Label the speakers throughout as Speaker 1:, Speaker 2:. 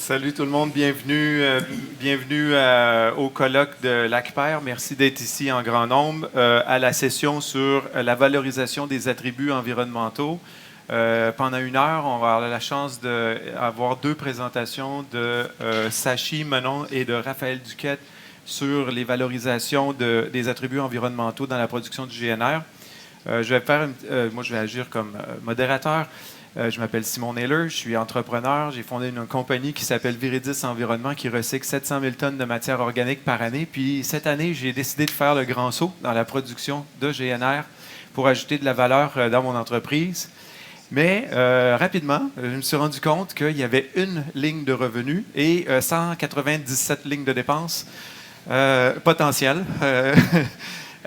Speaker 1: Salut tout le monde, bienvenue au colloque de l'ACPER. Merci d'être ici en grand nombre à la session sur la valorisation des attributs environnementaux. Pendant une heure, on va avoir la chance d'avoir deux présentations de Sachi Menon et de Raphaël Duquette sur les valorisations des attributs environnementaux dans la production du GNR. Moi, je vais agir comme modérateur. Je m'appelle Simon Naylor, je suis entrepreneur. J'ai fondé une compagnie qui s'appelle Viridis Environnement qui recycle 700 000 tonnes de matière organique par année. Puis cette année, j'ai décidé de faire le grand saut dans la production de GNR pour ajouter de la valeur dans mon entreprise. Mais rapidement, je me suis rendu compte qu'il y avait une ligne de revenus et 197 lignes de dépenses potentielles.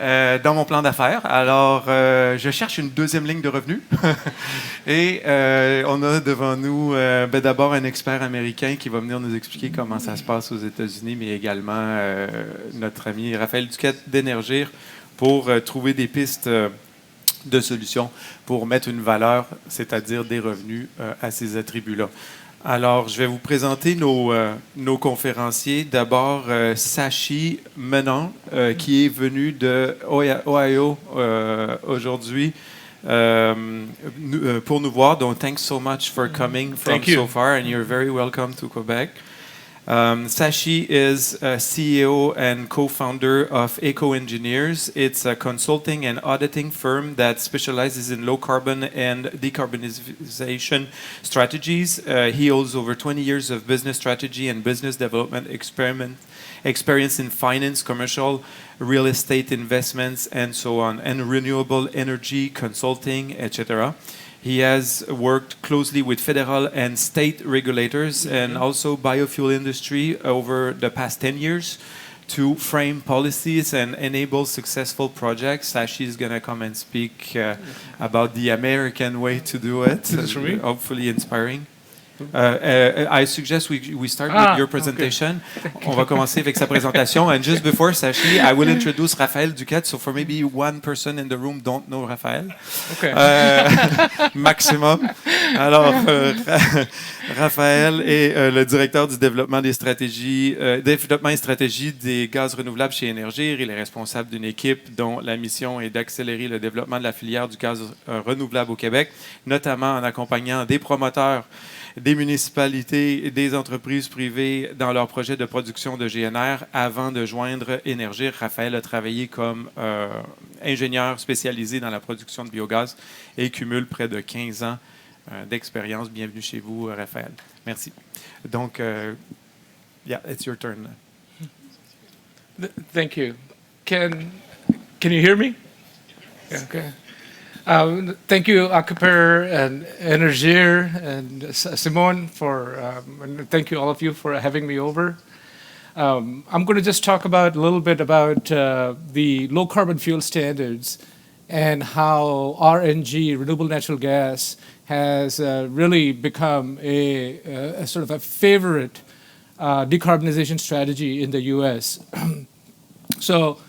Speaker 1: Dans mon plan d'affaires. Alors, je cherche une deuxième ligne de revenus. Et on a devant nous d'abord un expert américain qui va venir nous expliquer comment ça se passe aux États-Unis, mais également notre ami Raphaël Duquette d'Énergir pour trouver des pistes de solutions pour mettre une valeur, c'est-à-dire des revenus à ces attributs-là. Alors, je vais vous présenter nos conférenciers. D'abord, Sachi Menon, qui est venu de Ohio aujourd'hui pour nous voir. Donc, thanks so much for coming from so far, and you're very welcome to Quebec. Sachi is CEO and co-founder of Eco Engineers. It's a consulting and auditing firm that specializes in low carbon and decarbonization strategies. He holds over 20 years of business strategy and business development experience in finance, commercial, real estate investments, and so on, and renewable energy consulting, etc. He has worked closely with federal and state regulators and also biofuel industry over the past 10 years to frame policies and enable successful projects. Sachi is going to come and speak about the American way to do it, hopefully inspiring. I suggest we start with your presentation. Okay. On va commencer avec sa présentation. And just before Sachi, I will introduce Raphaël Duquette. So for maybe one person in the room don't know Raphaël. Okay. Maximum. Alors, Raphaël est le directeur du développement et stratégie des gaz renouvelables chez Énergir. Il est responsable d'une équipe dont la mission est d'accélérer le développement de la filière du gaz renouvelable au Québec, notamment en accompagnant des promoteurs, des municipalités et des entreprises privées dans leurs projets de production de GNR avant de joindre Énergir. Raphaël a travaillé comme ingénieur spécialisé dans la production de biogaz et cumule près de 15 ans d'expérience. Bienvenue chez vous, Raphaël. Merci. Donc, yeah, it's your turn.
Speaker 2: Thank you. Can you hear me? Yeah, okay. Thank you, ACPER and Énergir and Simone and thank you all of you for having me over. I'm going to just talk a little bit about the low carbon fuel standards and how RNG, renewable natural gas, has really become a sort of a favorite decarbonization strategy in the U.S. So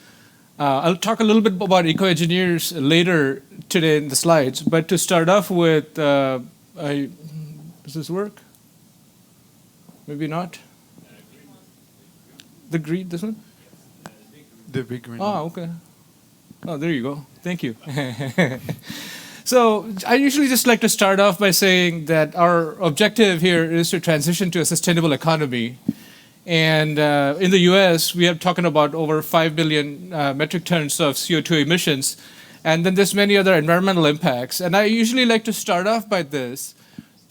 Speaker 2: I'll talk a little bit about Eco Engineers later today in the slides, but to start off with, does this work? Maybe not. The green, this one?
Speaker 1: The big green.
Speaker 2: Oh, okay. Oh, there you go. Thank you. So I usually just like to start off by saying that our objective here is to transition to a sustainable economy. And in the U.S., we are talking about over 5 billion metric tons of CO2 emissions. And then there's many other environmental impacts. And I usually like to start off by this.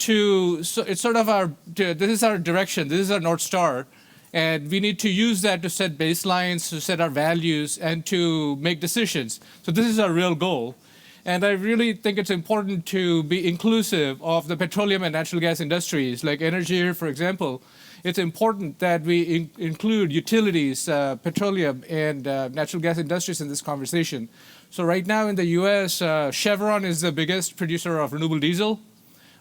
Speaker 2: It's sort of this is our direction, this is our North Star. And we need to use that to set baselines, to set our values, and to make decisions. So this is our real goal. And I really think it's important to be inclusive of the petroleum and natural gas industries, like Énergir, for example. It's important that we include utilities, petroleum, and natural gas industries in this conversation. So right now in the U.S., Chevron is the biggest producer of renewable diesel.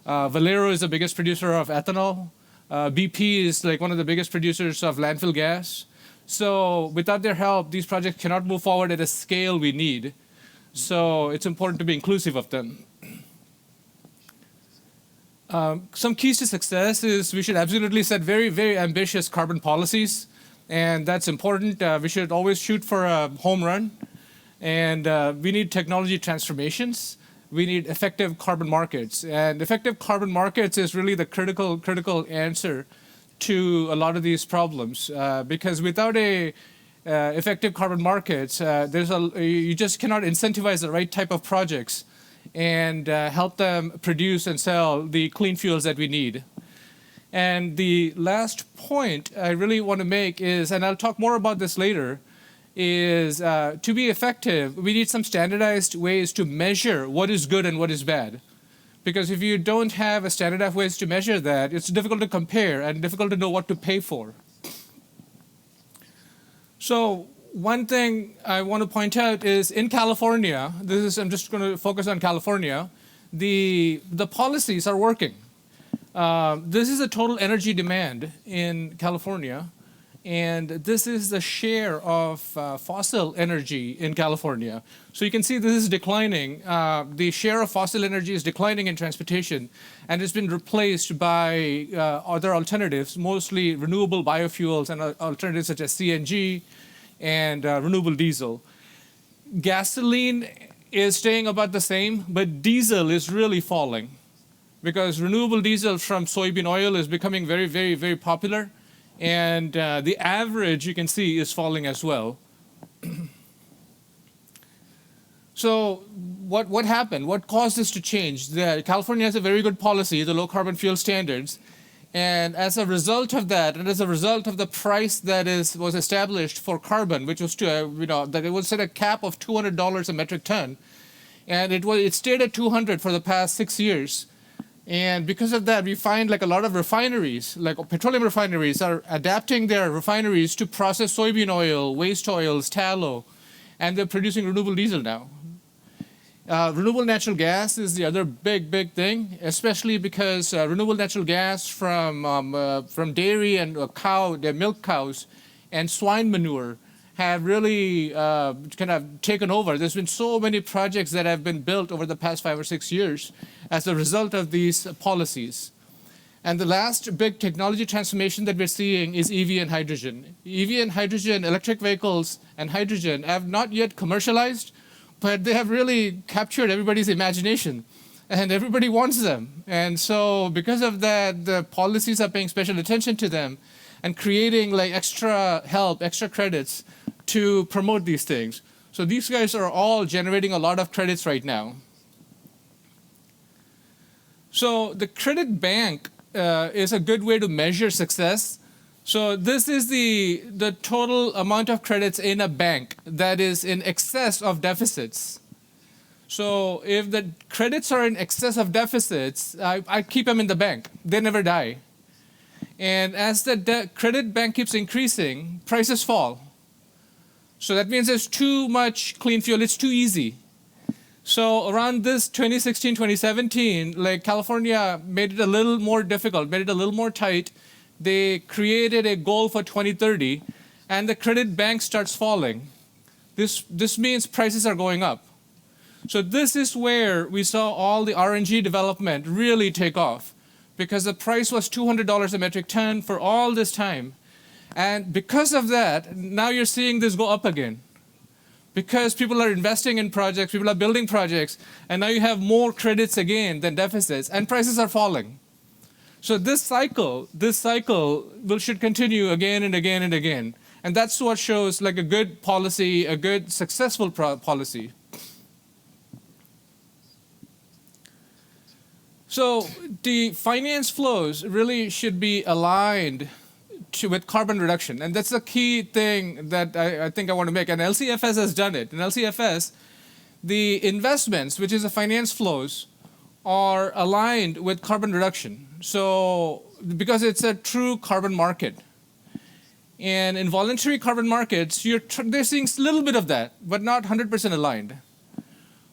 Speaker 2: Valero is the biggest producer of ethanol. BP is like one of the biggest producers of landfill gas. So without their help, these projects cannot move forward at a scale we need. So it's important to be inclusive of them. Some keys to success is we should absolutely set very, very ambitious carbon policies, and that's important. We should always shoot for a home run, and we need technology transformations. We need effective carbon markets, and effective carbon markets is really the critical answer to a lot of these problems, because without a effective carbon markets, you just cannot incentivize the right type of projects and help them produce and sell the clean fuels that we need. And the last point I really want to make is, and I'll talk more about this later, is to be effective, we need some standardized ways to measure what is good and what is bad. Because if you don't have a standardized ways to measure that, it's difficult to compare and difficult to know what to pay for. So one thing I want to point out is in California, I'm just going to focus on California, the policies are working. This is the total energy demand in California, and this is the share of fossil energy in California. So you can see this is declining. The share of fossil energy is declining in transportation, and it's been replaced by other alternatives, mostly renewable biofuels and alternatives such as CNG and renewable diesel. Gasoline is staying about the same, but diesel is really falling because renewable diesel from soybean oil is becoming very, very, very popular. And the average, you can see, is falling as well. So what happened? What caused this to change? California has a very good policy, the low carbon fuel standards. And as a result of that, and as a result of the price that was established for carbon, which was that it was set a cap of $200 a metric ton, and it stayed at 200 for the past 6 years. And because of that, we find like a lot of refineries, like petroleum refineries, are adapting their refineries to process soybean oil, waste oils, tallow, and they're producing renewable diesel now. Renewable natural gas is the other big thing, especially because renewable natural gas from dairy and their milk cows and swine manure have really kind of taken over. There's been so many projects that have been built over the past 5 or 6 years as a result of these policies. And the last big technology transformation that we're seeing is EV and hydrogen. EV and hydrogen, electric vehicles and hydrogen have not yet commercialized, but they have really captured everybody's imagination, and everybody wants them. And so because of that, the policies are paying special attention to them and creating like extra help, extra credits to promote these things. So these guys are all generating a lot of credits right now. So the credit bank is a good way to measure success. So this is the total amount of credits in a bank that is in excess of deficits. So if the credits are in excess of deficits, I keep them in the bank. They never die. And as the credit bank keeps increasing, prices fall. So that means there's too much clean fuel. It's too easy. So around this 2016, 2017, like California made it a little more difficult, made it a little more tight. They created a goal for 2030, and the credit bank starts falling. This means prices are going up. So this is where we saw all the RNG development really take off, because the price was $200 a metric ton for all this time. And because of that, now you're seeing this go up again. Because people are investing in projects, people are building projects, and now you have more credits again than deficits, and prices are falling. So this cycle should continue again and again and again. And that's what shows like a good policy, a good successful policy. So the finance flows really should be aligned with carbon reduction. And that's the key thing that I think I want to make. And LCFS has done it. In LCFS, the investments, which is the finance flows, are aligned with carbon reduction. So because it's a true carbon market. And in voluntary carbon markets, they're seeing a little bit of that, but not 100% aligned.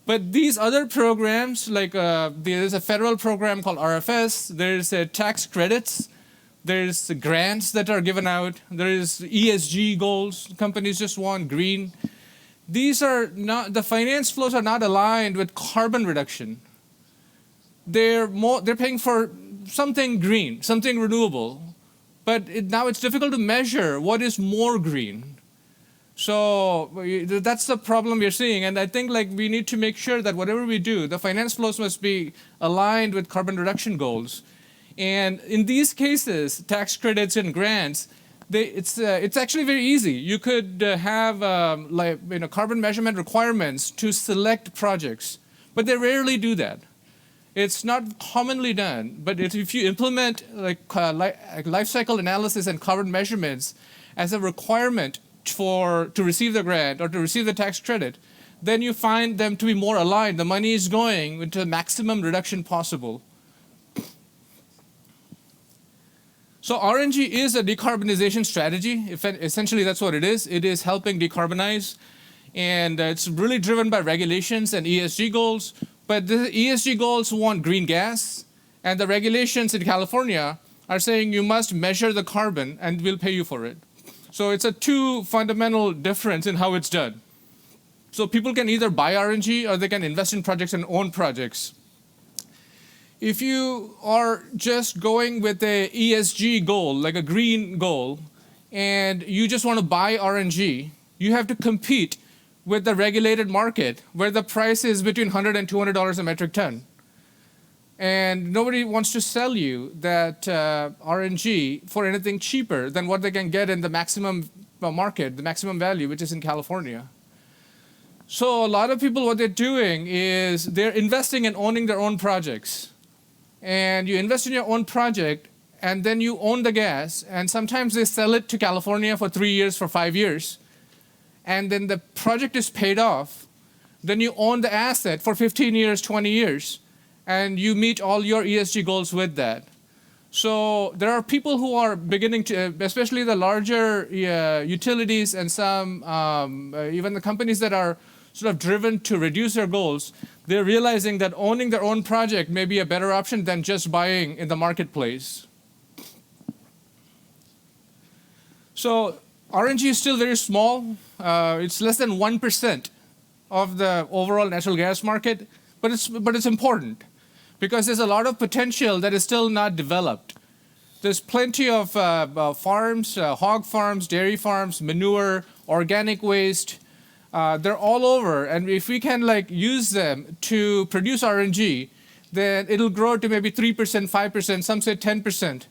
Speaker 2: But these other programs, like there's a federal program called RFS, there's tax credits, there's grants that are given out, there's ESG goals, companies just want green. These are not, the finance flows are not aligned with carbon reduction. They're paying for something green, something renewable, but now it's difficult to measure what is more green. So that's the problem we're seeing, and I think like we need to make sure that whatever we do, the finance flows must be aligned with carbon reduction goals. And in these cases, tax credits and grants, it's actually very easy. You could have carbon measurement requirements to select projects, but they rarely do that. It's not commonly done, but if you implement life cycle analysis and carbon measurements as a requirement to receive the grant or to receive the tax credit, then you find them to be more aligned. The money is going into the maximum reduction possible. So RNG is a decarbonization strategy. Essentially, that's what it is. It is helping decarbonize, and it's really driven by regulations and ESG goals. But the ESG goals want green gas, and the regulations in California are saying you must measure the carbon and we'll pay you for it. So it's a two fundamental difference in how it's done. So people can either buy RNG or they can invest in projects and own projects. If you are just going with a ESG goal, like a green goal, and you just want to buy RNG, you have to compete with the regulated market where the price is between $100 and $200 a metric ton. And nobody wants to sell you that RNG for anything cheaper than what they can get in the maximum market, the maximum value, which is in California. So a lot of people, what they're doing is they're investing and owning their own projects. And you invest in your own project, and then you own the gas, and sometimes they sell it to California for 3 years, for 5 years. And then the project is paid off. Then you own the asset for 15 years, 20 years. And you meet all your ESG goals with that. So there are people who are beginning to, especially the larger utilities and some, even the companies that are sort of driven to reduce their goals, they're realizing that owning their own project may be a better option than just buying in the marketplace. So RNG is still very small. It's less than 1% of the overall natural gas market, but it's important, because there's a lot of potential that is still not developed. There's plenty of farms, hog farms, dairy farms, manure, organic waste. They're all over, and if we can use them to produce RNG, then it'll grow to maybe 3%, 5%, some say 10%.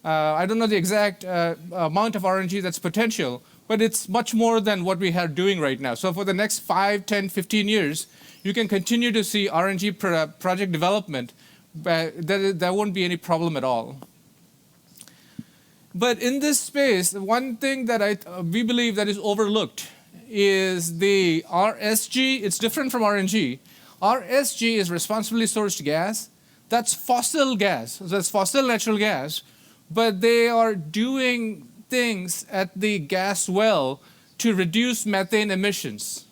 Speaker 2: I don't know the exact amount of RNG that's potential, but it's much more than what we are doing right now. So for the next 5, 10, 15 years, you can continue to see RNG project development. There won't be any problem at all. But in this space, one thing that we believe that is overlooked is the RSG. It's different from RNG. RSG is responsibly sourced gas. That's fossil gas. That's fossil natural gas. But they are doing things at the gas well to reduce methane emissions.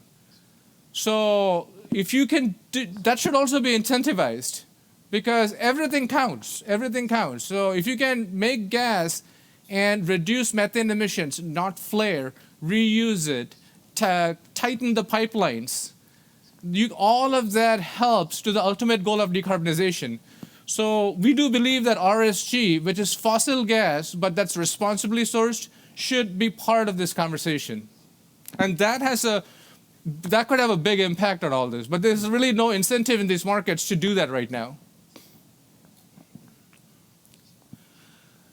Speaker 2: So if you can that should also be incentivized, because everything counts. Everything counts. So if you can make gas and reduce methane emissions, not flare, reuse it, tighten the pipelines, all of that helps to the ultimate goal of decarbonization. So we do believe that RSG, which is fossil gas, but that's responsibly sourced, should be part of this conversation. And that could have a big impact on all this. But there's really no incentive in these markets to do that right now.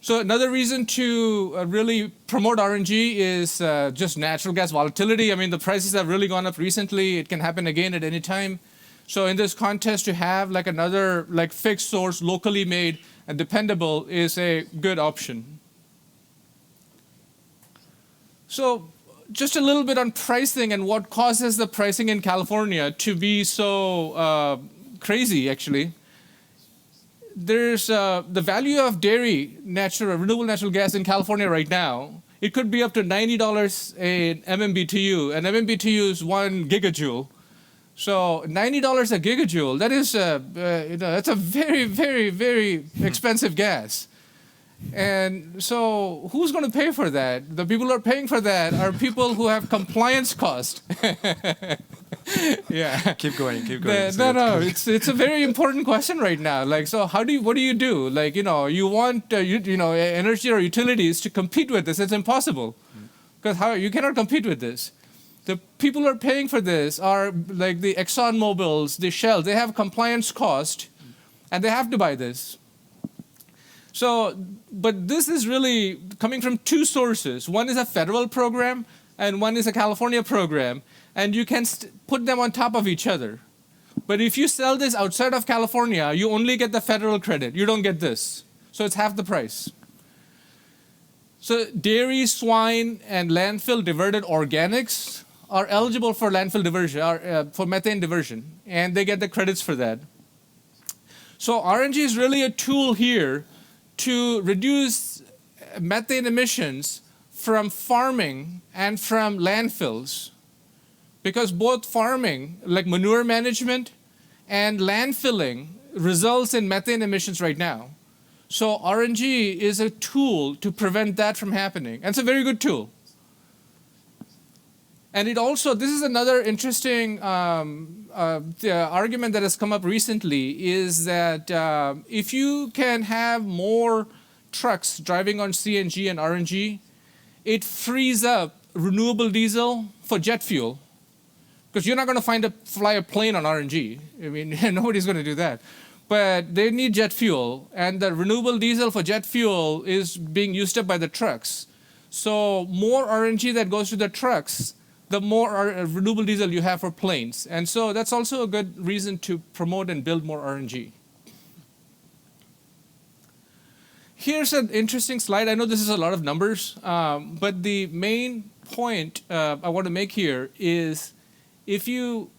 Speaker 2: So another reason to really promote RNG is just natural gas volatility. I mean, the prices have really gone up recently. It can happen again at any time. So in this context, to have another fixed source, locally made and dependable is a good option. So just a little bit on pricing and what causes the pricing in California to be so crazy, actually. There's the value of dairy renewable natural gas in California right now. It could be up to $90 an MMBTU. An MMBTU is 1 gigajoule. So $90 a gigajoule, that is that's a very, very, very expensive gas. And so who's going to pay for that? The people who are paying for that are people who have compliance costs. Yeah.
Speaker 1: Keep going.
Speaker 2: No. It's a very important question right now. Like, so what do you do? Like, you want energy or utilities to compete with this. It's impossible, because you cannot compete with this. The people who are paying for this are like the Exxon Mobils, the Shell. They have compliance cost, and they have to buy this. So, but this is really coming from two sources. One is a federal program, and one is a California program, and you can put them on top of each other. But if you sell this outside of California, you only get the federal credit. You don't get this. So it's half the price. So dairy, swine, and landfill diverted organics are eligible for landfill diversion, for methane diversion, and they get the credits for that. So RNG is really a tool here to reduce methane emissions from farming and from landfills, because both farming, like manure management, and landfilling results in methane emissions right now. So RNG is a tool to prevent that from happening, and it's a very good tool. And it also, this is another interesting argument that has come up recently, is that if you can have more trucks driving on CNG and RNG, it frees up renewable diesel for jet fuel. Because you're not going to fly a plane on RNG. I mean, nobody's going to do that. But they need jet fuel, and the renewable diesel for jet fuel is being used up by the trucks. So more RNG that goes to the trucks, the more renewable diesel you have for planes. And so that's also a good reason to promote and build more RNG. Here's an interesting slide. I know this is a lot of numbers, but the main point I want to make here is, if you,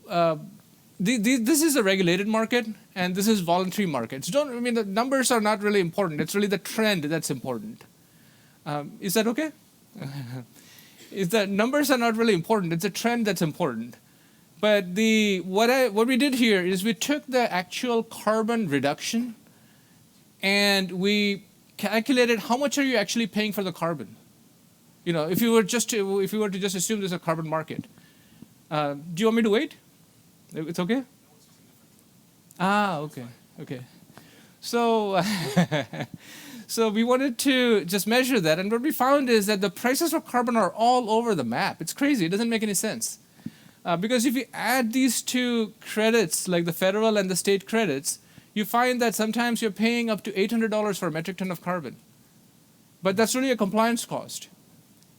Speaker 2: this is a regulated market, and this is voluntary markets. The numbers are not really important. It's really the trend that's important. Is that okay? Is that numbers are not really important. It's a trend that's important. But what we did here is we took the actual carbon reduction, and we calculated how much are you actually paying for the carbon. If we were to just assume there's a carbon market. Do you want me to wait? It's okay? Okay. So, so we wanted to just measure that, and what we found is that the prices for carbon are all over the map. It's crazy. It doesn't make any sense. Because if you add these two credits, like the federal and the state credits, you find that sometimes you're paying up to $800 for a metric ton of carbon. But that's really a compliance cost.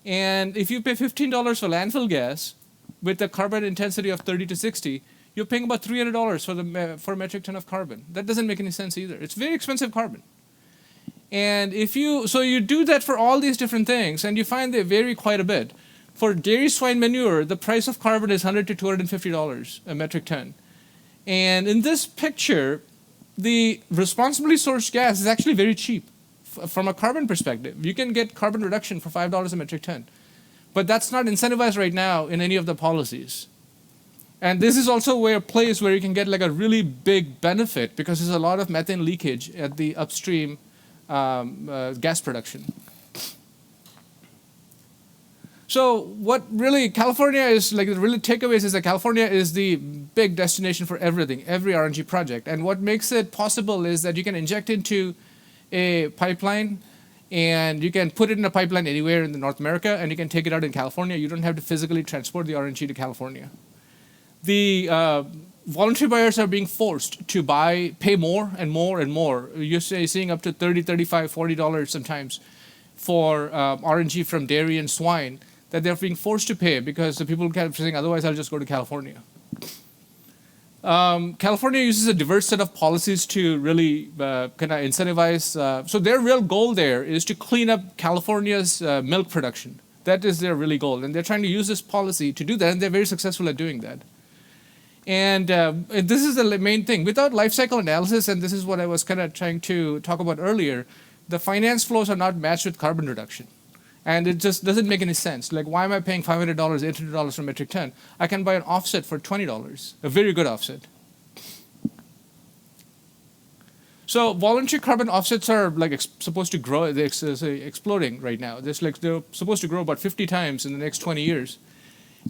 Speaker 2: And if you pay $15 for landfill gas, with a carbon intensity of 30 to 60, you're paying about $300 for a metric ton of carbon. That doesn't make any sense either. It's very expensive carbon. And so you do that for all these different things, and you find they vary quite a bit. For dairy swine manure, the price of carbon is $100 to $250 a metric ton. And in this picture, the responsibly sourced gas is actually very cheap from a carbon perspective. You can get carbon reduction for $5 a metric ton. But that's not incentivized right now in any of the policies. And this is also a place where you can get like a really big benefit, because there's a lot of methane leakage at the upstream gas production. So what really California is, like the really takeaways is that California is the big destination for everything, every RNG project. And what makes it possible is that you can inject into a pipeline, and you can put it in a pipeline anywhere in North America, and you can take it out in California. You don't have to physically transport the RNG to California. The voluntary buyers are being forced to pay more and more and more. You're seeing up to $30, $35, $40 sometimes for RNG from dairy and swine that they're being forced to pay, because the people kept saying, otherwise I'll just go to California. California uses a diverse set of policies to really kind of incentivize. So their real goal there is to clean up California's milk production. That is their really goal. And they're trying to use this policy to do that, and they're very successful at doing that. And this is the main thing. Without life cycle analysis, and this is what I was kind of trying to talk about earlier, the finance flows are not matched with carbon reduction. And it just doesn't make any sense. Like, why am I paying $500, $800 for a metric ton? I can buy an offset for $20, a very good offset. So voluntary carbon offsets are like supposed to grow. They're exploding right now. They're supposed to grow about 50 times in the next 20 years.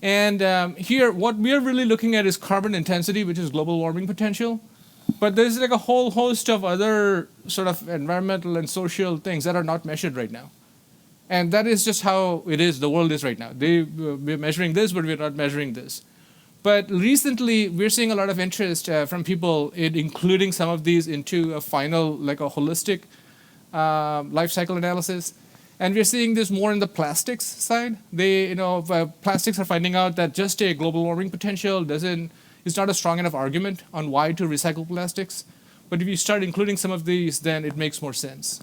Speaker 2: And here, what we are really looking at is carbon intensity, which is global warming potential. But there's like a whole host of other sort of environmental and social things that are not measured right now. And that is just how it is, the world is right now. We're measuring this, but we're not measuring this. But recently, we're seeing a lot of interest from people in including some of these into a final, like a holistic life cycle analysis. And we're seeing this more in the plastics side. Plastics are finding out that just a global warming potential is not a strong enough argument on why to recycle plastics. But if you start including some of these, then it makes more sense.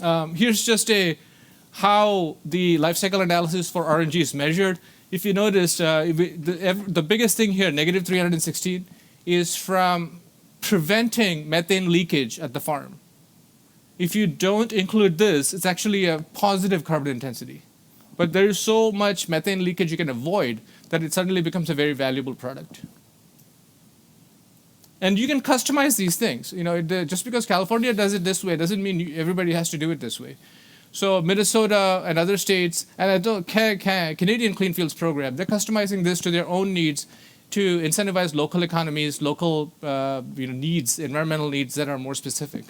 Speaker 2: Here's just how the life cycle analysis for RNG is measured. If you notice, the biggest thing here, negative 316, is from preventing methane leakage at the farm. If you don't include this, it's actually a positive carbon intensity. But there is so much methane leakage you can avoid that it suddenly becomes a very valuable product. And you can customize these things. Just because California does it this way doesn't mean everybody has to do it this way. So Minnesota and other states, and Canadian Clean Fields Program, they're customizing this to their own needs to incentivize local economies, local needs, environmental needs that are more specific.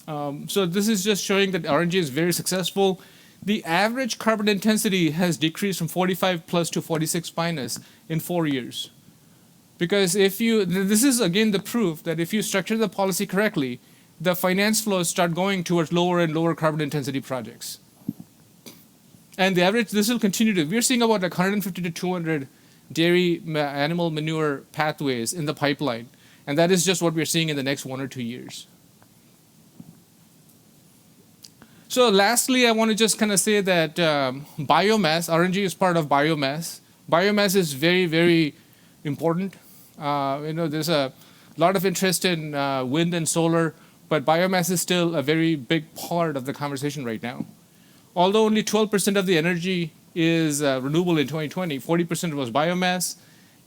Speaker 2: So this is just showing that RNG is very successful. The average carbon intensity has decreased from 45 plus to 46 minus in 4 years. Because this is again the proof that if you structure the policy correctly, the finance flows start going towards lower and lower carbon intensity projects. And the average, this will continue to, we're seeing about like 150 to 200 dairy animal manure pathways in the pipeline. And that is just what we're seeing in the next 1 or 2 years. So lastly, I want to just kind of say that biomass, RNG is part of biomass. Biomass is very, very important. There's a lot of interest in wind and solar, but biomass is still a very big part of the conversation right now. Although only 12% of the energy is renewable in 2020, 40% was biomass.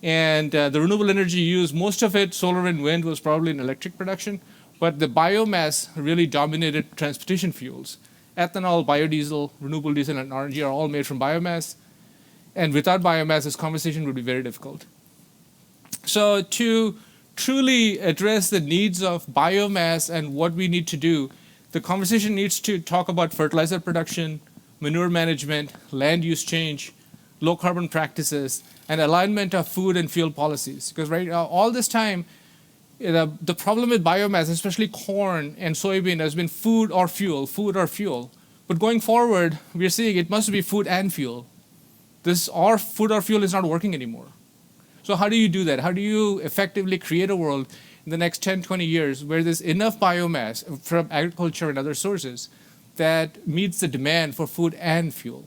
Speaker 2: And the renewable energy used, most of it, solar and wind, was probably in electric production. But the biomass really dominated transportation fuels. Ethanol, biodiesel, renewable diesel, and RNG are all made from biomass. And without biomass, this conversation would be very difficult. So to truly address the needs of biomass and what we need to do, the conversation needs to talk about fertilizer production, manure management, land use change, low carbon practices, and alignment of food and fuel policies. Because all this time, the problem with biomass, especially corn and soybean, has been food or fuel, food or fuel. But going forward, we're seeing it must be food and fuel. Food or fuel is not working anymore. So how do you do that? How do you effectively create a world in the next 10, 20 years where there's enough biomass from agriculture and other sources that meets the demand for food and fuel?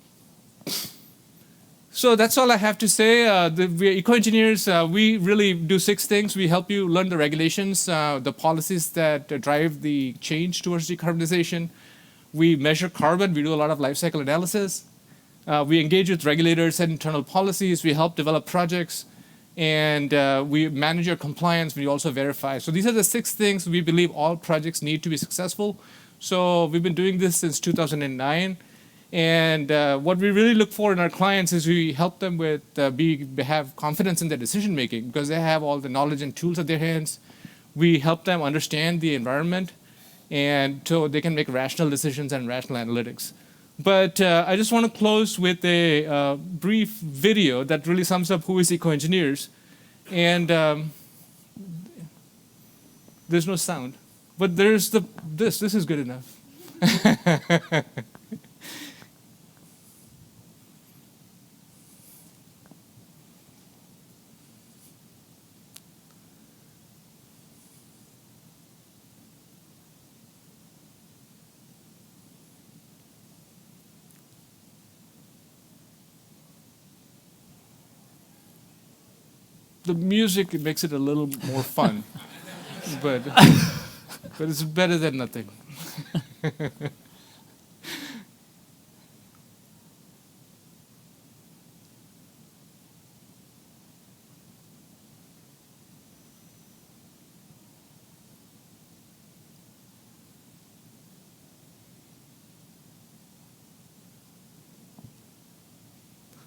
Speaker 2: So that's all I have to say. We're eco-engineers. We really do 6 things. We help you learn the regulations, the policies that drive the change towards decarbonization. We measure carbon. We do a lot of life cycle analysis. We engage with regulators, set internal policies. We help develop projects. And we manage your compliance. We also verify. So these are the 6 things we believe all projects need to be successful. So we've been doing this since 2009. And what we really look for in our clients is we help them with have confidence in their decision making because they have all the knowledge and tools at their hands. We help them understand the environment, and so they can make rational decisions and rational analytics. But I just want to close with a brief video that really sums up who is eco-engineers. And there's no sound, but there's this. This is good enough. The music makes it a little more fun, but it's better than nothing.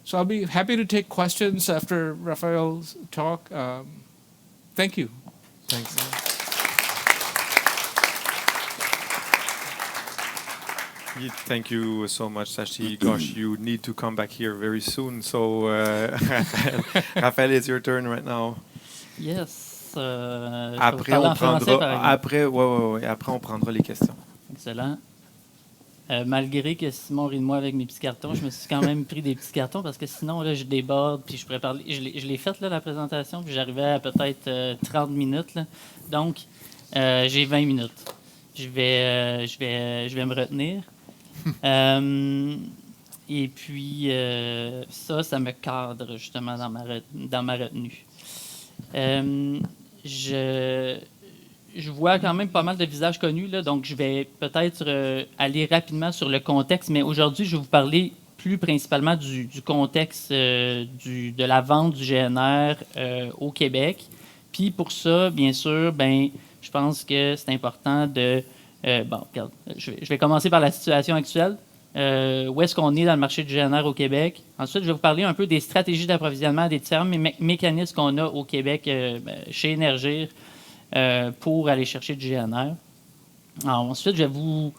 Speaker 2: So I'll be happy to take questions after Raphael's talk. Thank you.
Speaker 1: Thanks. Thank you so much, Sashi. Gosh, you need to come back here very soon. So, Raphaël, it's your turn right now.
Speaker 3: Yes.
Speaker 1: Après, après on prendra les questions.
Speaker 3: Excellent. Malgré que Simon rit de moi avec mes petits cartons, je me suis quand même pris des petits cartons parce que sinon, là, je déborde puis je pourrais parler. Je l'ai faite, là, la présentation, puis j'arrivais à peut-être 30 minutes. Là. Donc, j'ai 20 minutes. Je vais me retenir. Et puis, ça me cadre justement dans ma retenue. Je vois quand même pas mal de visages connus, là, donc je vais peut-être aller rapidement sur le contexte, mais aujourd'hui, je vais vous parler plus principalement du contexte de la vente du GNR au Québec. Puis pour ça, bien sûr, je pense que c'est important de... regarde, je vais commencer par la situation actuelle. Où est-ce qu'on est dans le marché du GNR au Québec? Ensuite, je vais vous parler un peu des stratégies d'approvisionnement, des différents mécanismes qu'on a au Québec chez Énergir pour aller chercher du GNR. Alors, ensuite, je vais vous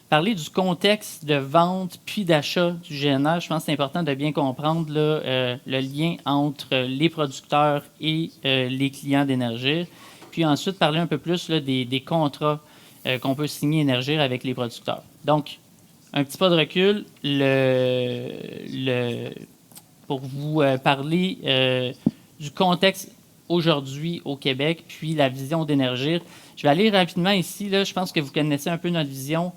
Speaker 3: parler du contexte de vente puis d'achat du GNR. Je pense que c'est important de bien comprendre là, le lien entre les producteurs et les clients d'Énergir. Puis ensuite, parler un peu plus là, des contrats qu'on peut signer Énergir avec les producteurs. Donc, un petit pas de recul, pour vous parler du contexte aujourd'hui au Québec, puis la vision d'Énergir. Je vais aller rapidement ici. Là, je pense que vous connaissez un peu notre vision.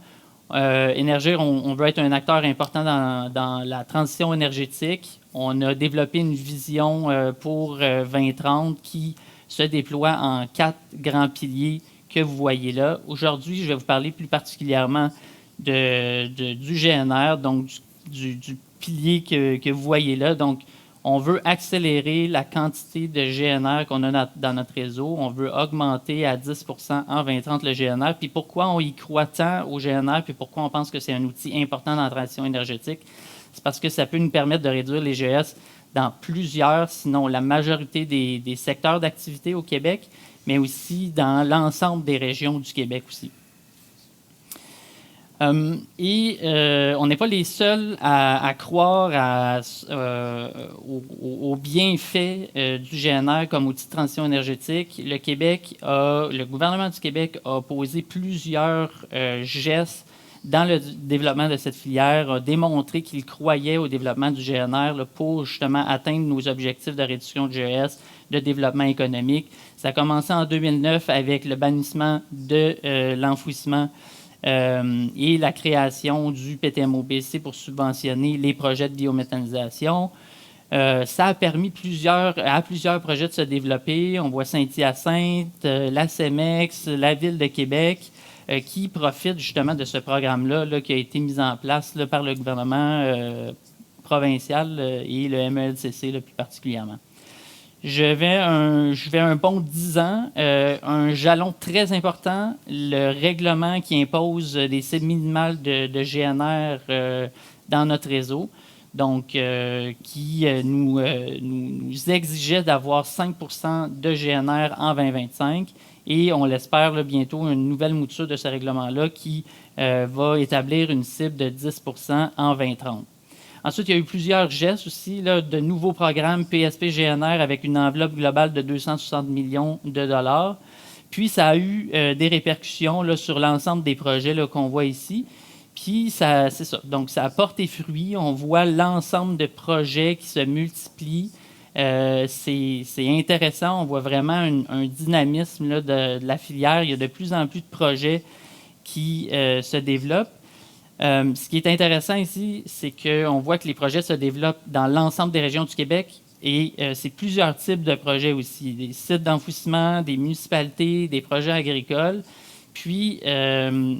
Speaker 3: Énergir, on veut être un acteur important dans la transition énergétique. On a développé une vision pour 2030 qui se déploie en 4 grands piliers que vous voyez là. Aujourd'hui, je vais vous parler plus particulièrement du GNR, donc du pilier que vous voyez là. Donc, on veut accélérer la quantité de GNR qu'on a dans notre réseau. On veut augmenter à 10 % en 2030 le GNR. Puis pourquoi on y croit tant au GNR, puis pourquoi on pense que c'est un outil important dans la transition énergétique? C'est parce que ça peut nous permettre de réduire les GES dans plusieurs, sinon la majorité des secteurs d'activité au Québec, mais aussi dans l'ensemble des régions du Québec aussi. On n'est pas les seuls à croire aux bienfaits du GNR comme outil de transition énergétique. Le gouvernement du Québec a posé plusieurs gestes dans le développement de cette filière, a démontré qu'il croyait au développement du GNR là, pour justement atteindre nos objectifs de réduction de GES, de développement économique. Ça a commencé en 2009 avec le bannissement de l'enfouissement et la création du PTMOBC pour subventionner les projets de biométhanisation. Ça a permis à plusieurs projets de se développer. On voit Saint-Hyacinthe, la CEMEX, la Ville de Québec, qui profitent justement de ce programme-là là, qui a été mis en place là, par le gouvernement provincial et le MELCC là, plus particulièrement. Je vais un bon 10 ans, un jalon très important, le règlement qui impose des cibles minimales de GNR dans notre réseau, donc qui nous exigeait d'avoir 5 % de GNR en 2025 et on l'espère là, bientôt une nouvelle mouture de ce règlement-là qui va établir une cible de 10 % en 2030. Ensuite, il y a eu plusieurs gestes aussi, là, de nouveaux programmes PSP-GNR avec une enveloppe globale de 260 millions de dollars. Puis, ça a eu des répercussions là, sur l'ensemble des projets là, qu'on voit ici. Puis, c'est ça. Donc, ça a porté fruit. On voit l'ensemble de projets qui se multiplient. C'est intéressant. On voit vraiment un dynamisme là, de la filière. Il y a de plus en plus de projets qui se développent. Ce qui est intéressant ici, c'est qu'on voit que les projets se développent dans l'ensemble des régions du Québec et c'est plusieurs types de projets aussi, des sites d'enfouissement, des municipalités, des projets agricoles. Puis, c'est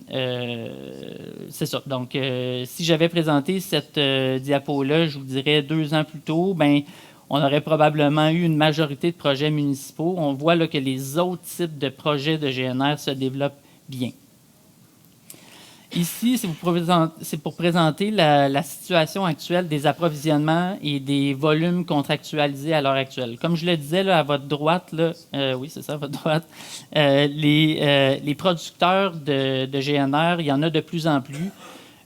Speaker 3: ça. Donc, si j'avais présenté cette diapo-là, je vous dirais 2 ans plus tôt, on aurait probablement eu une majorité de projets municipaux. On voit là, que les autres types de projets de GNR se développent bien. Ici, c'est pour présenter la situation actuelle des approvisionnements et des volumes contractualisés à l'heure actuelle. Comme je le disais là, à votre droite, là, oui, c'est ça, à votre droite, les producteurs de GNR, il y en a de plus en plus.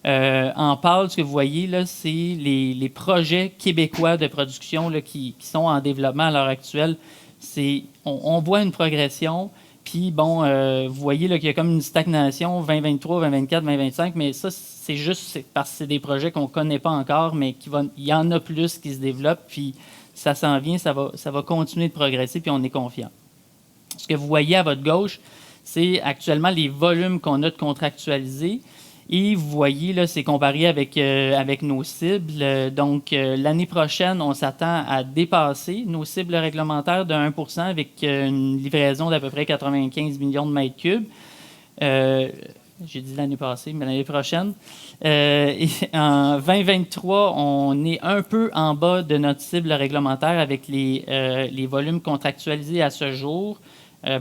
Speaker 3: En pâle, ce que vous voyez, là, c'est les projets québécois de production là, qui sont en développement à l'heure actuelle. On voit une progression. Puis, bon, vous voyez là, qu'il y a comme une stagnation 2023, 2024, 2025, mais ça, c'est juste parce que c'est des projets qu'on ne connaît pas encore, mais il y en a plus qui se développent, puis ça s'en vient, ça va continuer de progresser, puis on est confiant. Ce que vous voyez à votre gauche, c'est actuellement les volumes qu'on a de contractualisés. Et vous voyez, là, c'est comparé avec nos cibles. Donc, l'année prochaine, on s'attend à dépasser nos cibles réglementaires de 1 % avec une livraison d'à peu près 95 millions de mètres cubes. J'ai dit l'année passée, mais l'année prochaine. Et en 2023, on est un peu en bas de notre cible réglementaire avec les volumes contractualisés à ce jour.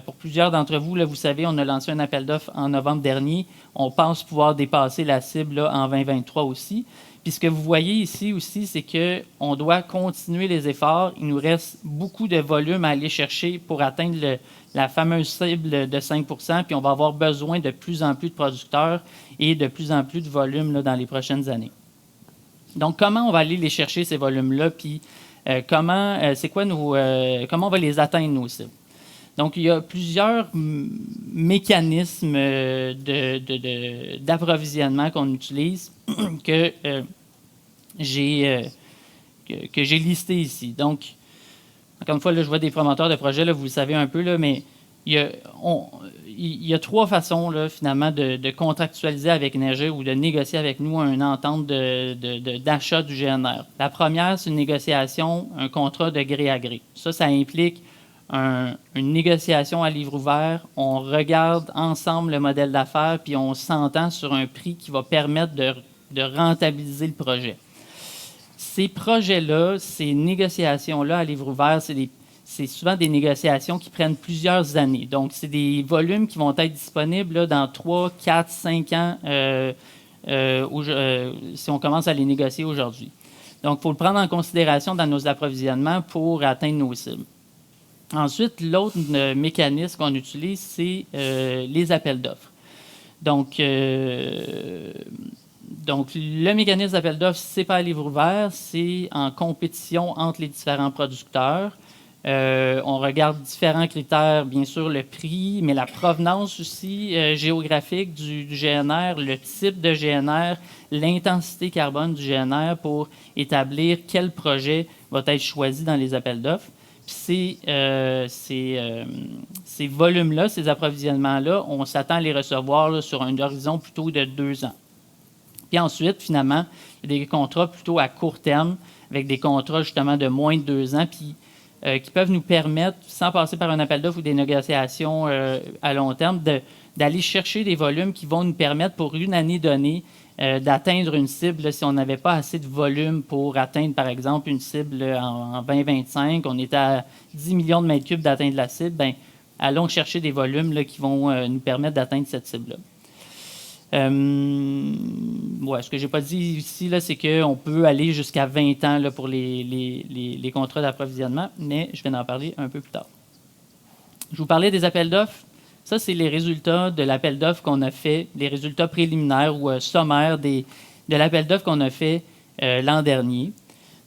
Speaker 3: Pour plusieurs d'entre vous, là, vous savez, on a lancé un appel d'offres en novembre dernier. On pense pouvoir dépasser la cible là, en 2023 aussi. Puis ce que vous voyez ici aussi, c'est qu'on doit continuer les efforts. Il nous reste beaucoup de volume à aller chercher pour atteindre la fameuse cible de 5 %. Puis on va avoir besoin de plus en plus de producteurs et de plus en plus de volume là, dans les prochaines années. Donc, comment on va aller les chercher, ces volumes-là? Puis comment on va les atteindre, nos cibles? Donc, il y a plusieurs mécanismes d'approvisionnement qu'on utilise que j'ai listés ici. Donc, encore une fois, là, je vois des promoteurs de projets, là, vous le savez un peu, là, mais il y a 3 façons, là, finalement, de contractualiser avec Énergir ou de négocier avec nous une entente d'achat du GNR. La première, c'est une négociation, un contrat de gré à gré. Ça implique une négociation à livre ouvert, on regarde ensemble le modèle d'affaires, puis on s'entend sur un prix qui va permettre de rentabiliser le projet. Ces projets-là, ces négociations-là à livre ouvert, c'est souvent des négociations qui prennent plusieurs années. Donc, c'est des volumes qui vont être disponibles là, dans 3, 4, 5 ans si on commence à les négocier aujourd'hui. Donc, il faut le prendre en considération dans nos approvisionnements pour atteindre nos cibles. Ensuite, l'autre mécanisme qu'on utilise, c'est les appels d'offres. Donc, le mécanisme d'appel d'offres, c'est pas à livre ouvert, c'est en compétition entre les différents producteurs. On regarde différents critères, bien sûr le prix, mais la provenance aussi géographique du GNR, le type de GNR, l'intensité carbone du GNR pour établir quel projet va être choisi dans les appels d'offres. Puis ces volumes-là, ces approvisionnements-là, on s'attend à les recevoir là, sur un horizon plutôt de 2 ans. Puis ensuite, finalement, il y a des contrats plutôt à court terme, avec des contrats justement de moins de 2 ans, puis qui peuvent nous permettre, sans passer par un appel d'offres ou des négociations à long terme, d'aller chercher des volumes qui vont nous permettre, pour une année donnée, d'atteindre une cible. Là, si on n'avait pas assez de volume pour atteindre, par exemple, une cible en 2025, on est à 10 millions de mètres cubes d'atteindre la cible, bien, allons chercher des volumes là, qui vont nous permettre d'atteindre cette cible-là. Ce que je n'ai pas dit ici, là, c'est qu'on peut aller jusqu'à 20 ans là, pour les contrats d'approvisionnement, mais je vais en parler un peu plus tard. Je vous parlais des appels d'offres. Ça, c'est les résultats de l'appel d'offres qu'on a fait, les résultats préliminaires ou sommaires de l'appel d'offres qu'on a fait l'an dernier.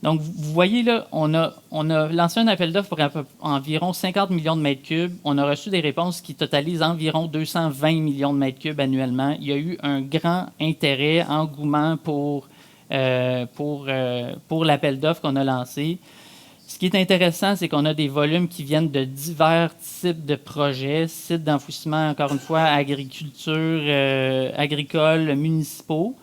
Speaker 3: Donc, vous voyez là, on a lancé un appel d'offres pour environ 50 millions de mètres cubes. On a reçu des réponses qui totalisent environ 220 millions de mètres cubes annuellement. Il y a eu un grand intérêt, engouement pour l'appel d'offres qu'on a lancé. Ce qui est intéressant, c'est qu'on a des volumes qui viennent de divers types de projets, sites d'enfouissement, encore une fois, agriculture, agricoles, municipaux.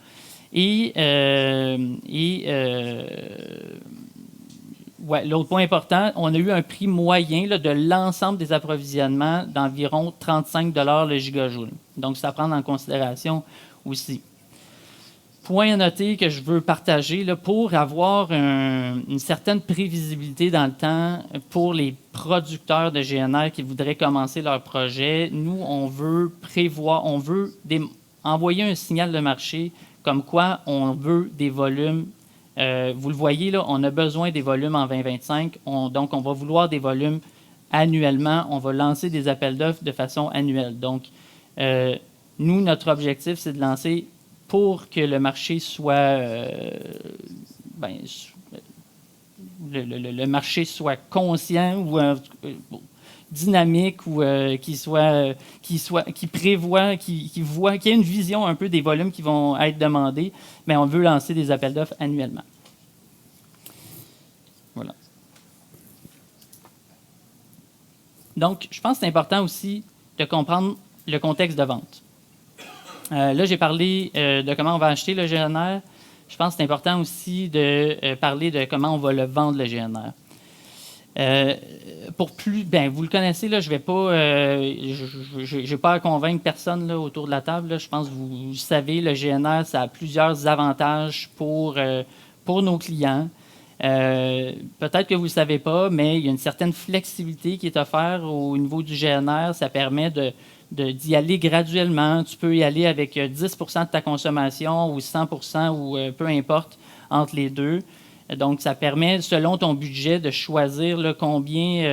Speaker 3: L'autre point important, on a eu un prix moyen là, de l'ensemble des approvisionnements d'environ 35 $ le gigajoule. Donc, c'est à prendre en considération aussi. Point à noter que je veux partager là, pour avoir une certaine prévisibilité dans le temps pour les producteurs de GNR qui voudraient commencer leur projet. Nous, on veut prévoir, envoyer un signal de marché comme quoi on veut des volumes. Vous le voyez, là, on a besoin des volumes en 2025. Donc, on va vouloir des volumes annuellement. On va lancer des appels d'offres de façon annuelle. Donc, nous, notre objectif, c'est de lancer pour que le marché soit le marché soit conscient ou dynamique ou qui prévoit, qui voit, qui a une vision un peu des volumes qui vont être demandés, mais on veut lancer des appels d'offres annuellement. Voilà. Donc, je pense que c'est important aussi de comprendre le contexte de vente. Là, j'ai parlé de comment on va acheter le GNR. Je pense que c'est important aussi de parler de comment on va le vendre, le GNR. Vous le connaissez, là, je vais pas, j'ai pas à convaincre personne là, autour de la table. Là. Je pense que vous savez, le GNR, ça a plusieurs avantages pour nos clients. Peut-être que vous ne le savez pas, mais il y a une certaine flexibilité qui est offerte au niveau du GNR. Ça permet d'y aller graduellement. Tu peux y aller avec 10 % de ta consommation ou 100 % ou peu importe entre les deux. Donc, ça permet, selon ton budget, de choisir là, combien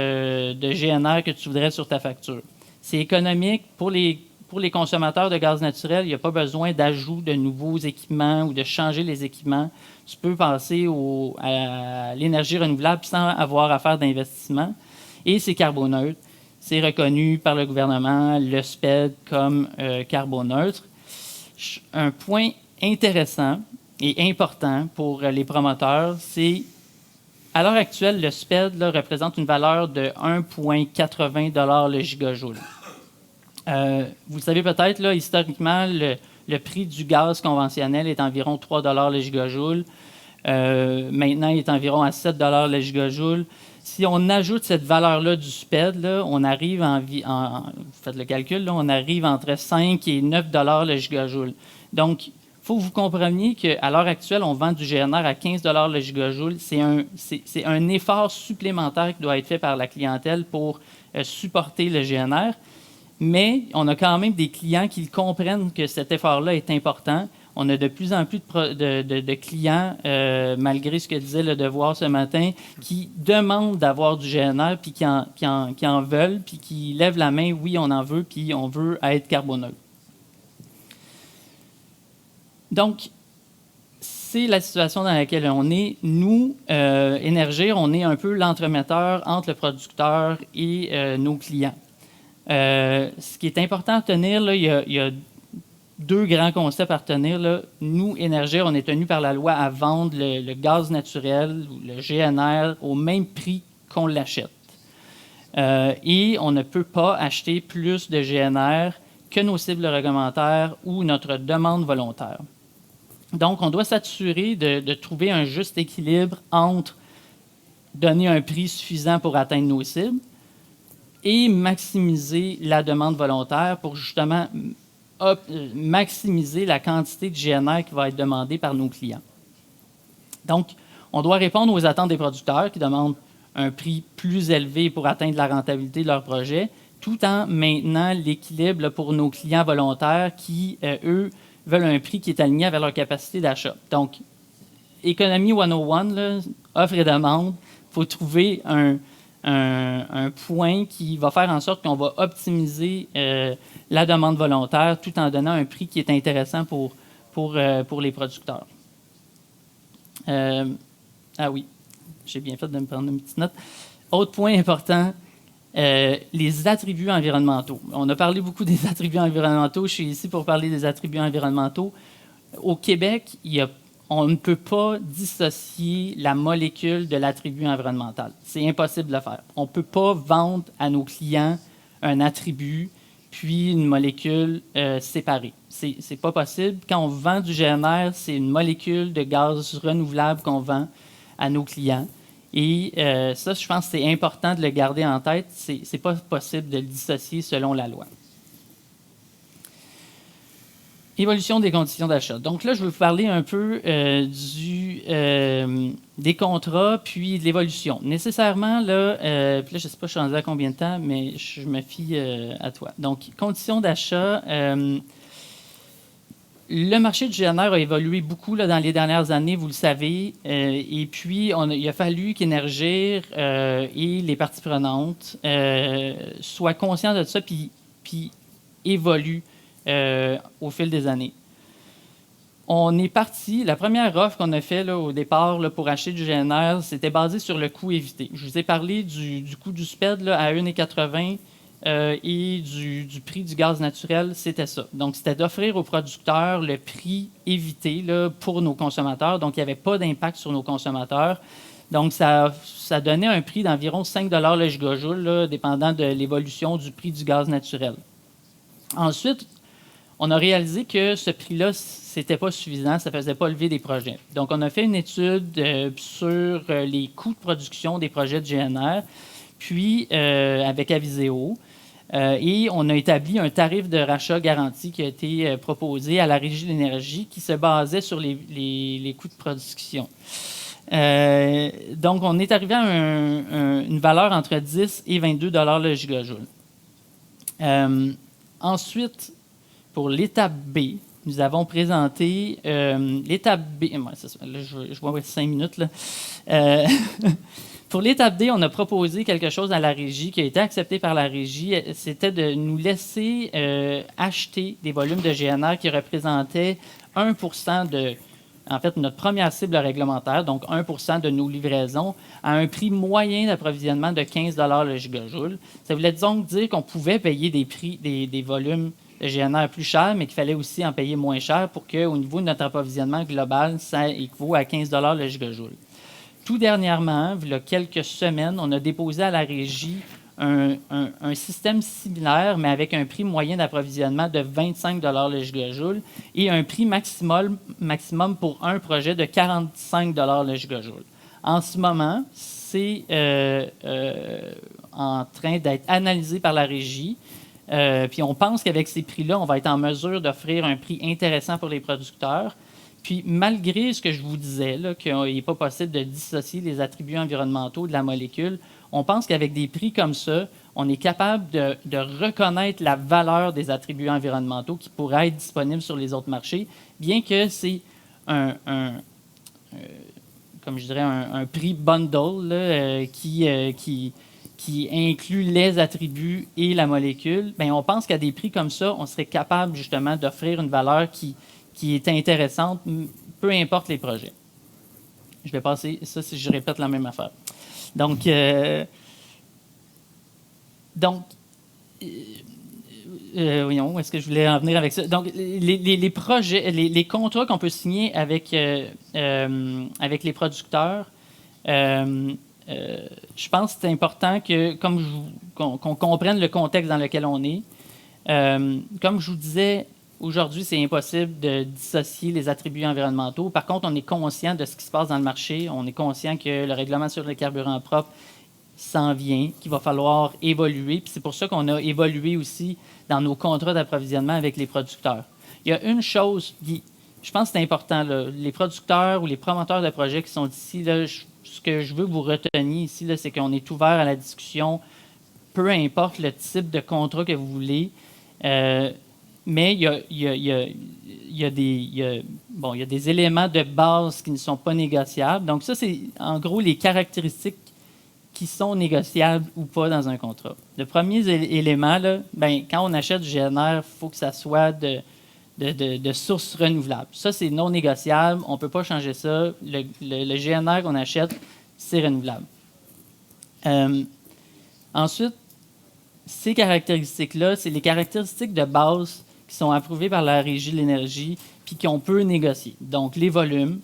Speaker 3: de GNR que tu voudrais sur ta facture. C'est économique. Pour les consommateurs de gaz naturel, il n'y a pas besoin d'ajout de nouveaux équipements ou de changer les équipements. Tu peux passer à l'énergie renouvelable sans avoir à faire d'investissement. Et c'est carboneutre. C'est reconnu par le gouvernement, le SPED, comme carboneutre. Un point intéressant et important pour les promoteurs, c'est à l'heure actuelle, le SPED là, représente une valeur de 1,80 $ le gigajoule. Vous le savez peut-être, là, historiquement, le prix du gaz conventionnel est environ 3 $ le gigajoule. Maintenant, il est environ à 7 $ le gigajoule. Si on ajoute cette valeur-là du SPED, là, on arrive faites le calcul, là, on arrive entre 5 et 9 $ le gigajoule. Donc, il faut que vous compreniez qu'à l'heure actuelle, on vend du GNR à 15 $ le gigajoule. C'est un effort supplémentaire qui doit être fait par la clientèle pour supporter le GNR. Mais on a quand même des clients qui comprennent que cet effort-là est important. On a de plus en plus de clients, malgré ce que disait le Devoir ce matin, qui demandent d'avoir du GNR, puis qui en veulent, puis qui lèvent la main, oui, on en veut, puis on veut être carboneutre. Donc, c'est la situation dans laquelle on est. Nous, Énergir, on est un peu l'entremetteur entre le producteur et nos clients. Ce qui est important à tenir, là, il y a deux grands concepts à retenir. Là. Nous, Énergir, on est tenu par la loi à vendre le gaz naturel, ou le GNR, au même prix qu'on l'achète. Et on ne peut pas acheter plus de GNR que nos cibles réglementaires ou notre demande volontaire. Donc, on doit s'assurer de trouver un juste équilibre entre donner un prix suffisant pour atteindre nos cibles et maximiser la demande volontaire pour justement maximiser la quantité de GNR qui va être demandée par nos clients. Donc, on doit répondre aux attentes des producteurs qui demandent un prix plus élevé pour atteindre la rentabilité de leur projet, tout en maintenant l'équilibre pour nos clients volontaires qui, eux, veulent un prix qui est aligné avec leur capacité d'achat. Donc, économie 101, là, offre et demande, il faut trouver un point qui va faire en sorte qu'on va optimiser la demande volontaire tout en donnant un prix qui est intéressant pour les producteurs. Ah oui, j'ai bien fait de me prendre une petite note. Autre point important, les attributs environnementaux. On a parlé beaucoup des attributs environnementaux. Je suis ici pour parler des attributs environnementaux. Au Québec, on ne peut pas dissocier la molécule de l'attribut environnemental. C'est impossible de le faire. On ne peut pas vendre à nos clients un attribut puis une molécule séparée. C'est pas possible. Quand on vend du GNR, c'est une molécule de gaz renouvelable qu'on vend à nos clients. Et ça, je pense que c'est important de le garder en tête. C'est pas possible de le dissocier selon la loi. Évolution des conditions d'achat. Donc là, je vais vous parler un peu des contrats puis de l'évolution. Nécessairement, là, puis là, je ne sais pas, je suis rendu à combien de temps, mais je me fie à toi. Donc, conditions d'achat. Le marché du GNR a évolué beaucoup là, dans les dernières années, vous le savez, et puis il a fallu qu'Énergir et les parties prenantes soient conscients de ça, puis évoluent au fil des années. On est parti, la première offre qu'on a fait là, au départ là, pour acheter du GNR, c'était basé sur le coût évité. Je vous ai parlé du coût du SPED là, à 1,80 et du prix du gaz naturel, c'était ça. Donc, c'était d'offrir aux producteurs le prix évité là, pour nos consommateurs. Donc, il n'y avait pas d'impact sur nos consommateurs. Donc, ça donnait un prix d'environ 5 $ le gigajoule, là, dépendant de l'évolution du prix du gaz naturel. Ensuite, on a réalisé que ce prix-là, c'était pas suffisant, ça ne faisait pas lever des projets. Donc, on a fait une étude sur les coûts de production des projets de GNR, puis avec Aviseo, et on a établi un tarif de rachat garanti qui a été proposé à la Régie de l'énergie qui se basait sur les coûts de production. Donc, on est arrivé à une valeur entre 10 et 22 $ le gigajoule. Ensuite, pour l'étape B, nous avons présenté l'étape B. Là, je vois 5 minutes. Là. Pour l'étape D, on a proposé quelque chose à la Régie qui a été accepté par la Régie. C'était de nous laisser acheter des volumes de GNR qui représentaient 1 % de, en fait, notre première cible réglementaire, donc 1 % de nos livraisons, à un prix moyen d'approvisionnement de 15 $ le gigajoule. Ça voulait donc dire qu'on pouvait payer des volumes de GNR plus cher, mais qu'il fallait aussi en payer moins cher pour qu'au niveau de notre approvisionnement global, ça équivaut à 15 $ le gigajoule. Tout dernièrement, il y a quelques semaines, on a déposé à la Régie un système similaire, mais avec un prix moyen d'approvisionnement de 25 $ le gigajoule et un prix maximum pour un projet de 45 $ le gigajoule. En ce moment, c'est en train d'être analysé par la Régie. Puis on pense qu'avec ces prix-là, on va être en mesure d'offrir un prix intéressant pour les producteurs. Puis malgré ce que je vous disais, qu'il n'est pas possible de dissocier les attributs environnementaux de la molécule, on pense qu'avec des prix comme ça, on est capable de reconnaître la valeur des attributs environnementaux qui pourraient être disponibles sur les autres marchés, bien que c'est comme je dirais, un prix bundle là, qui inclut les attributs et la molécule. Bien, on pense qu'à des prix comme ça, on serait capable justement d'offrir une valeur qui est intéressante, peu importe les projets. Je vais passer ça si je répète la même affaire. Donc voyons, où est-ce que je voulais en venir avec ça? Donc, les projets, les contrats qu'on peut signer avec les producteurs, je pense que c'est important qu'on comprenne le contexte dans lequel on est. Comme je vous disais, aujourd'hui, c'est impossible de dissocier les attributs environnementaux. Par contre, on est conscient de ce qui se passe dans le marché. On est conscient que le règlement sur les carburants propres s'en vient, qu'il va falloir évoluer. Puis c'est pour ça qu'on a évolué aussi dans nos contrats d'approvisionnement avec les producteurs. Il y a une chose qui, je pense que c'est important, là, les producteurs ou les promoteurs de projets qui sont ici, là, ce que je veux que vous reteniez ici, là, c'est qu'on est ouvert à la discussion, peu importe le type de contrat que vous voulez. Mais il y a des éléments de base qui ne sont pas négociables. Donc ça, c'est en gros les caractéristiques qui sont négociables ou pas dans un contrat. Le premier élément, là, quand on achète du GNR, il faut que ça soit de sources renouvelables. Ça, c'est non négociable. On ne peut pas changer ça. Le GNR qu'on achète, c'est renouvelable. Ensuite, ces caractéristiques-là, c'est les caractéristiques de base qui sont approuvées par la Régie de l'énergie puis qu'on peut négocier. Donc, les volumes.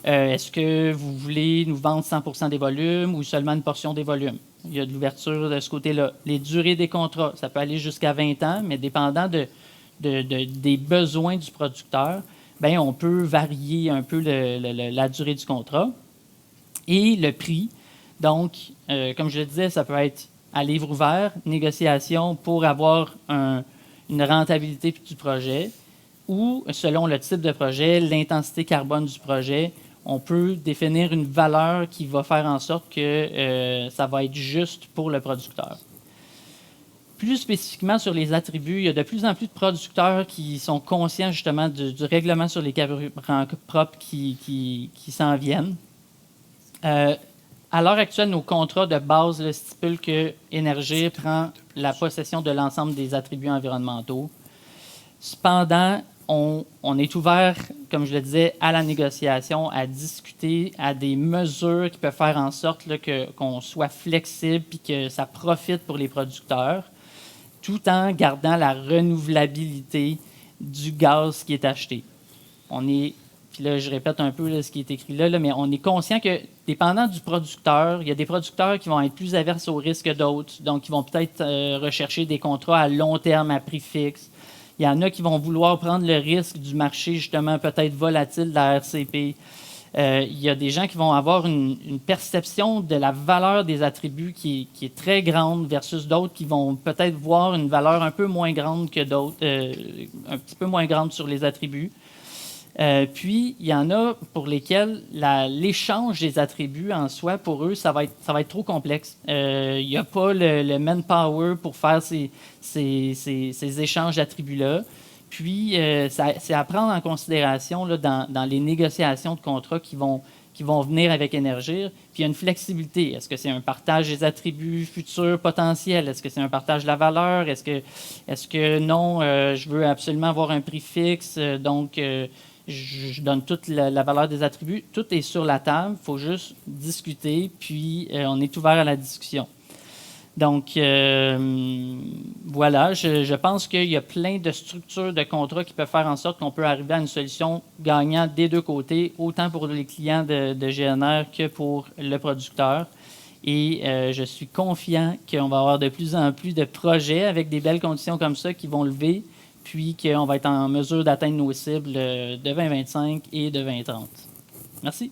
Speaker 3: Est-ce que vous voulez nous vendre 100 % des volumes ou seulement une portion des volumes? Il y a de l'ouverture de ce côté-là. Les durées des contrats, ça peut aller jusqu'à 20 ans, mais dépendant des besoins du producteur, on peut varier un peu la durée du contrat. Et le prix, donc, comme je le disais, ça peut être à livre ouvert, négociation pour avoir une rentabilité du projet, ou selon le type de projet, l'intensité carbone du projet, on peut définir une valeur qui va faire en sorte que ça va être juste pour le producteur. plus spécifiquement sur les attributs, il y a de plus en plus de producteurs qui sont conscients justement du règlement sur les carburants propres qui s'en viennent. À l'heure actuelle, nos contrats de base là, stipulent que Énergir prend la possession de l'ensemble des attributs environnementaux. Cependant, on est ouvert, comme je le disais, à la négociation, à discuter, à des mesures qui peuvent faire en sorte là, qu'on soit flexible et que ça profite pour les producteurs, tout en gardant la renouvelabilité du gaz qui est acheté. Puis là, je répète un peu là, ce qui est écrit là, mais on est conscient que, dépendant du producteur, il y a des producteurs qui vont être plus averses au risque que d'autres, donc ils vont peut-être rechercher des contrats à long terme à prix fixe. Il y en a qui vont vouloir prendre le risque du marché, justement, peut-être volatile de la RCP. Il y a des gens qui vont avoir une perception de la valeur des attributs qui est très grande versus d'autres qui vont peut-être voir une valeur un peu moins grande que d'autres, un petit peu moins grande sur les attributs. Puis, il y en a pour lesquels l'échange des attributs en soi, pour eux, ça va être trop complexe. Il n'y a pas le manpower pour faire ces échanges d'attributs-là. Puis, c'est à prendre en considération là, dans les négociations de contrats qui vont venir avec Énergir. Puis, il y a une flexibilité. Est-ce que c'est un partage des attributs futurs potentiels? Est-ce que c'est un partage de la valeur? Est-ce que non, je veux absolument avoir un prix fixe, donc je donne toute la valeur des attributs. Tout est sur la table. Il faut juste discuter, puis on est ouvert à la discussion. Donc, voilà, je pense qu'il y a plein de structures de contrats qui peuvent faire en sorte qu'on peut arriver à une solution gagnante des deux côtés, autant pour les clients de GNR que pour le producteur. Et je suis confiant qu'on va avoir de plus en plus de projets avec des belles conditions comme ça qui vont lever, puis qu'on va être en mesure d'atteindre nos cibles de 2025 et de 2030. Merci.